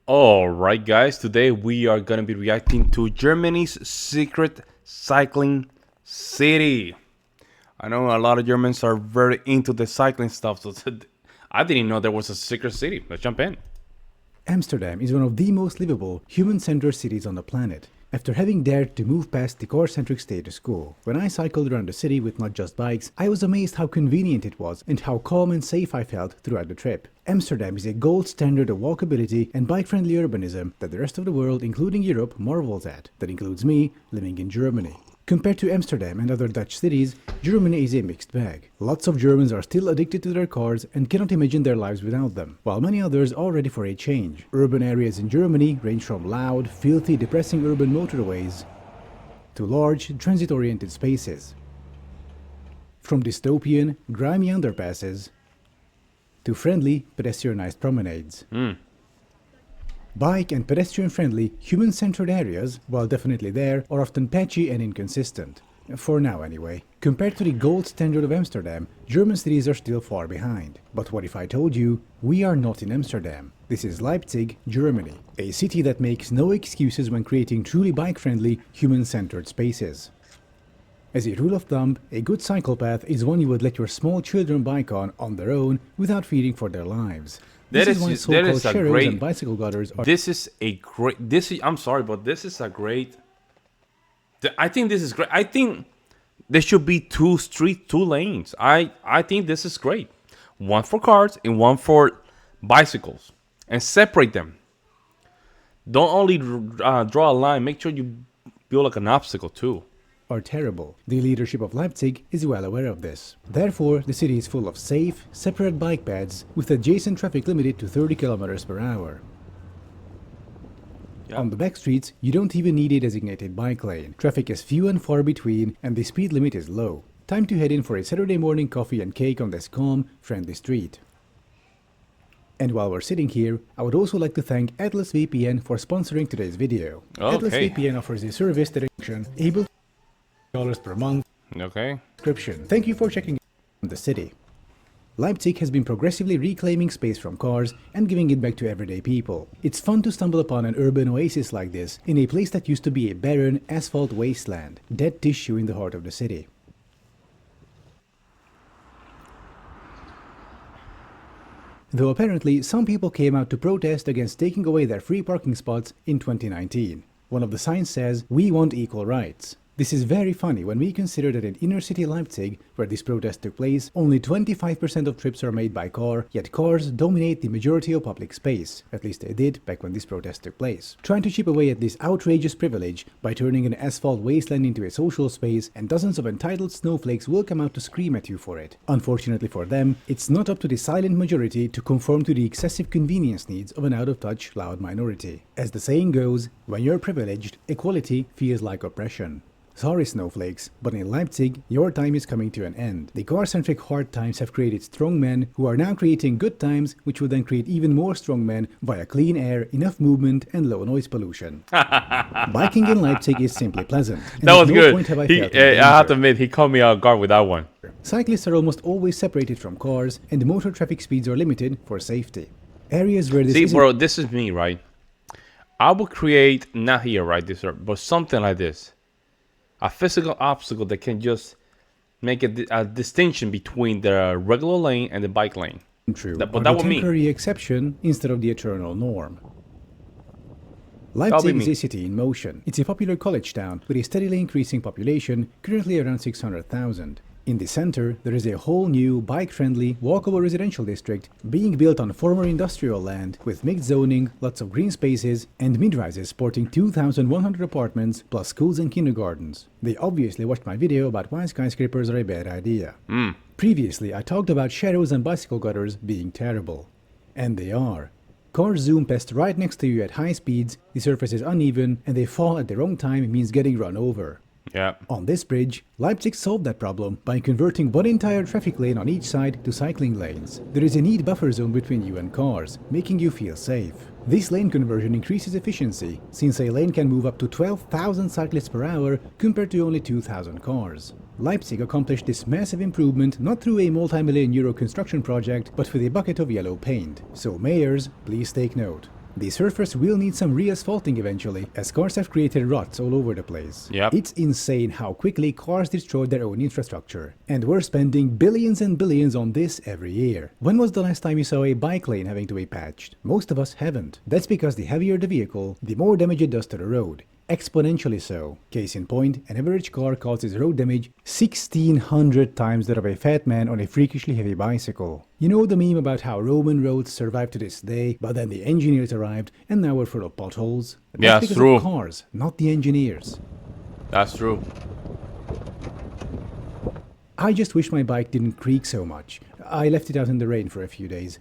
Alright guys, today we are gonna be reacting to Germany's secret cycling city. I know a lot of Germans are very into the cycling stuff, so I didn't know there was a secret city. Let's jump in. Amsterdam is one of the most livable, human-centered cities on the planet. After having dared to move past the car-centric status quo, when I cycled around the city with not just bikes, I was amazed how convenient it was and how calm and safe I felt throughout the trip. Amsterdam is a gold standard of walkability and bike-friendly urbanism that the rest of the world, including Europe, marvels at. That includes me, living in Germany. Compared to Amsterdam and other Dutch cities, Germany is a mixed bag. Lots of Germans are still addicted to their cars and cannot imagine their lives without them, while many others are ready for a change. Urban areas in Germany range from loud, filthy, depressing urban motorways to large, transit-oriented spaces. From dystopian, grimy underpasses to friendly, pedestrianized promenades. Bike and pedestrian-friendly, human-centered areas, while definitely there, are often patchy and inconsistent. For now anyway. Compared to the gold standard of Amsterdam, German cities are still far behind. But what if I told you, we are not in Amsterdam? This is Leipzig, Germany, a city that makes no excuses when creating truly bike-friendly, human-centered spaces. As a rule of thumb, a good cycle path is one you would let your small children bike on their own without fearing for their lives. This is why so-called sharrows and bicycle gutters are... I'm sorry, but this is a great... I think this is great. I think there should be two lanes. I think this is great. One for cars and one for bicycles. And separate them. Don't only draw a line. Make sure you build like an obstacle too. Are terrible. The leadership of Leipzig is well aware of this. Therefore, the city is full of safe, separate bike paths with adjacent traffic limited to 30 km per hour. Yep. On the back streets, you don't even need a designated bike lane. Traffic is few and far between, and the speed limit is low. Time to head in for a Saturday morning coffee and cake on this calm, friendly street. And while we're sitting here, I would also like to thank Atlas VPN for sponsoring today's video. Okay. Atlas VPN offers a service that is able to $1 per month. Okay. Subscription. Thank you for checking out the city. Leipzig has been progressively reclaiming space from cars and giving it back to everyday people. It's fun to stumble upon an urban oasis like this in a place that used to be a barren, asphalt wasteland, dead tissue in the heart of the city. Though apparently some people came out to protest against taking away their free parking spots in 2019. One of the signs says, "We want equal rights." This is very funny when we consider that in inner-city Leipzig, where this protest took place, only 25% of trips are made by car, yet cars dominate the majority of public space. At least they did back when this protest took place. Trying to chip away at this outrageous privilege by turning an asphalt wasteland into a social space, and dozens of entitled snowflakes will come out to scream at you for it. Unfortunately for them, it's not up to the silent majority to conform to the excessive convenience needs of an out-of-touch, loud minority. As the saying goes, when you're privileged, equality feels like oppression. Sorry snowflakes, but in Leipzig, your time is coming to an end. The car-centric hard times have created strong men who are now creating good times, which will then create even more strong men via clean air, enough movement, and low noise pollution. Biking in Leipzig is simply pleasant. That was good. I have to admit, he caught me off guard with that one. Cyclists are almost always separated from cars, and the motor traffic speeds are limited for safety. Areas where this See, bro, this is me, right? I would create, not here, right, but something like this. A physical obstacle that can just make a distinction between the regular lane and the bike lane. True, but that would mean temporary exception instead of the eternal norm. Leipzig is a city in motion. It's a popular college town with a steadily increasing population, currently around 600,000. In the center, there is a whole new, bike-friendly, walkable residential district being built on former industrial land with mixed zoning, lots of green spaces, and mid-rises sporting 2,100 apartments plus schools and kindergartens. They obviously watched my video about why skyscrapers are a bad idea. Previously, I talked about sharrows and bicycle gutters being terrible. And they are. Cars zoom past right next to you at high speeds, the surface is uneven, and they fall at the wrong time means getting run over. Yeah. On this bridge, Leipzig solved that problem by converting one entire traffic lane on each side to cycling lanes. There is a neat buffer zone between you and cars, making you feel safe. This lane conversion increases efficiency, since a lane can move up to 12,000 cyclists per hour compared to only 2,000 cars. Leipzig accomplished this massive improvement not through a multi-million euro construction project, but with a bucket of yellow paint. So mayors, please take note. The surface will need some re-asphalting eventually, as cars have created ruts all over the place. Yep. It's insane how quickly cars destroy their own infrastructure, and we're spending billions and billions on this every year. When was the last time you saw a bike lane having to be patched? Most of us haven't. That's because the heavier the vehicle, the more damage it does to the road. Exponentially so. Case in point, an average car causes road damage 1,600 times that of a fat man on a freakishly heavy bicycle. You know the meme about how Roman roads survive to this day, but then the engineers arrived and now we're full of potholes? Yeah, That's because true. of cars, not the engineers. That's true. I just wish my bike didn't creak so much. I left it out in the rain for a few days.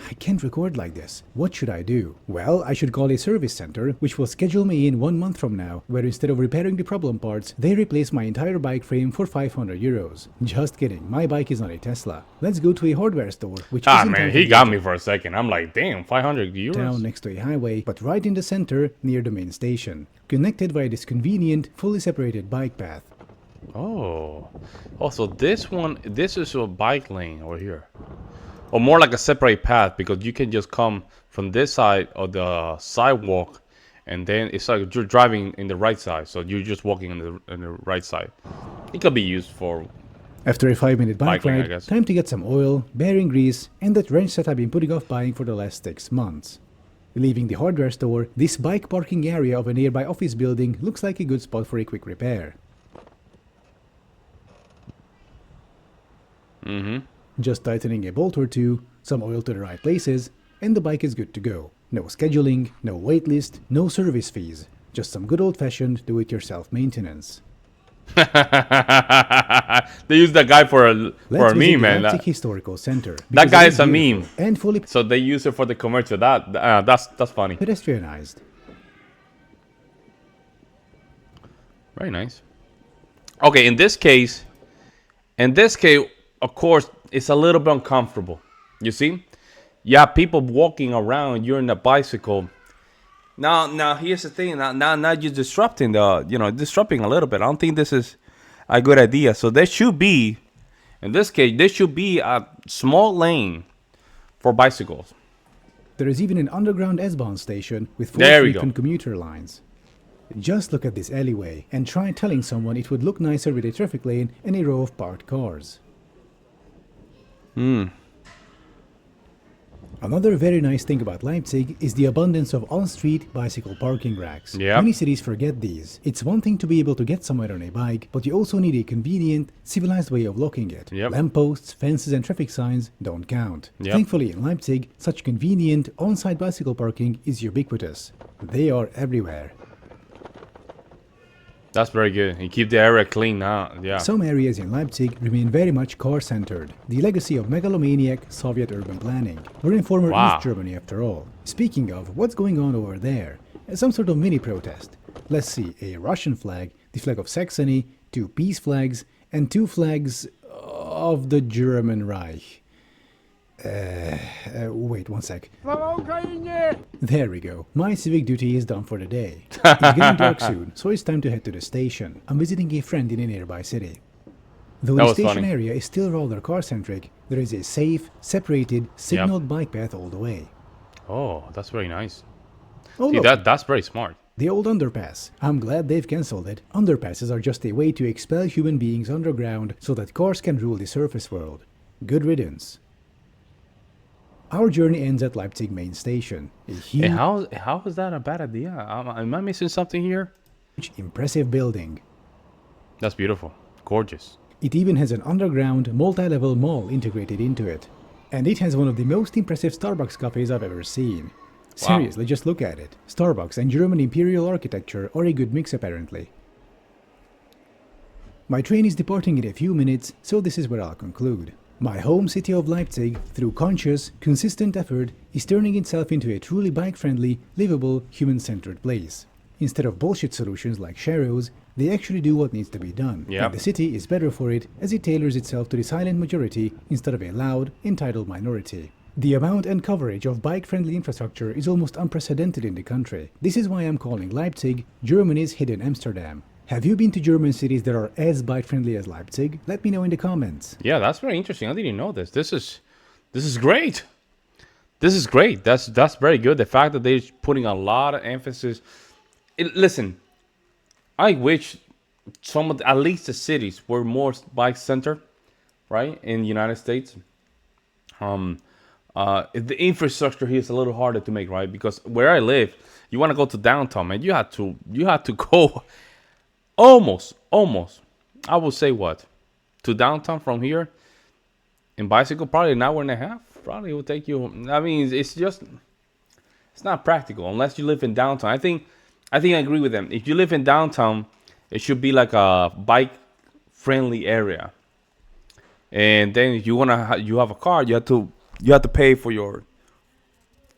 I can't record like this. What should I do? Well, I should call a service center, which will schedule me in 1 month from now, where instead of repairing the problem parts, they replace my entire bike frame for 500 euros. Just kidding, my bike is not a Tesla. Let's go to a hardware store, which Ah, isn't man, on he the got me for a second. I'm like, damn, 500 euros? town next to a highway, but right in the center, near the main station, connected via this convenient, fully separated bike path. Oh. Also, this is a bike lane over here. Or more like a separate path, because you can just come from this side of the sidewalk, and then it's like you're driving in the right side, so you're just walking on the right side. It could be used for... After a 5-minute bike Biking, I ride, guess. time to get some oil, bearing grease, and that wrench that I've been putting off buying for the last 6 months. Leaving the hardware store, this bike parking area of a nearby office building looks like a good spot for a quick repair. Just tightening a bolt or two, some oil to the right places, and the bike is good to go. No scheduling, no wait list, no service fees. Just some good old-fashioned do-it-yourself maintenance. They use that guy for a Let's meme, visit the man. Leipzig Historical Center. That because guy it is a beautiful meme. and fully So they use it for the commercial. That's funny. pedestrianized. Very nice. Okay, in this case, of course, it's a little bit uncomfortable. You see? You have people walking around. You're in a bicycle. Now, here's the thing. Now you're disrupting disrupting a little bit. I don't think this is a good idea. So there should be, in this case, there should be a small lane for bicycles. There is even an underground S-Bahn station with 4 There we go. frequent commuter lines. Just look at this alleyway and try telling someone it would look nicer with a traffic lane and a row of parked cars. Another very nice thing about Leipzig is the abundance of on-street bicycle parking racks. Yep. Many cities forget these. It's one thing to be able to get somewhere on a bike, but you also need a convenient, civilized way of locking it. Yep. Lampposts, fences and traffic signs don't count. Yep. Thankfully in Leipzig, such convenient, on-site bicycle parking is ubiquitous. They are everywhere. That's very good. You keep the area clean now. Yeah. Some areas in Leipzig remain very much car-centered, the legacy of megalomaniac Soviet urban planning. We're in former Wow. East Germany after all. Speaking of, what's going on over there? Some sort of mini-protest. Let's see, a Russian flag, the flag of Saxony, 2 peace flags, and 2 flags of the German Reich. Wait 1 sec. There we go. My civic duty is done for the day. It's getting dark soon, so it's time to head to the station. I'm visiting a friend in a nearby city. Though That the was station funny. area is still rather car-centric, there is a safe, separated, signaled bike path all the way. Oh, that's very nice. Oh See, look, that's very smart. the old underpass. I'm glad they've cancelled it. Underpasses are just a way to expel human beings underground so that cars can rule the surface world. Good riddance. Our journey ends at Leipzig main station. A huge, And how is that a bad idea? Am I missing something here? impressive building. That's beautiful. Gorgeous. It even has an underground, multi-level mall integrated into it. And it has one of the most impressive Starbucks cafes I've ever seen. Seriously, just look at it. Starbucks and German imperial architecture are a good mix apparently. My train is departing in a few minutes, so this is where I'll conclude. My home city of Leipzig, through conscious, consistent effort, is turning itself into a truly bike-friendly, livable, human-centered place. Instead of bullshit solutions like Sharrows, they actually do what needs to be done. Yep. And the city is better for it as it tailors itself to the silent majority instead of a loud, entitled minority. The amount and coverage of bike-friendly infrastructure is almost unprecedented in the country. This is why I'm calling Leipzig Germany's hidden Amsterdam. Have you been to German cities that are as bike-friendly as Leipzig? Let me know in the comments. Yeah, that's very interesting. I didn't know this. This is great. This is great. That's very good. The fact that they're putting a lot of emphasis. Listen, I wish some of at least the cities were more bike center, right, in the United States. Um, the infrastructure here is a little harder to make, right? Because where I live, you want to go to downtown, man, you have to go almost. I would say what to downtown from here in bicycle, probably an hour and a half. Probably it will take you. I mean, it's not practical unless you live in downtown. I think I agree with them. If you live in downtown, it should be like a bike friendly area. And then if you have a car, you have to pay for your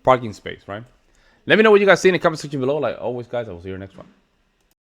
parking space, right? Let me know what you guys see in the comment section below. Like always, guys, I will see you next one.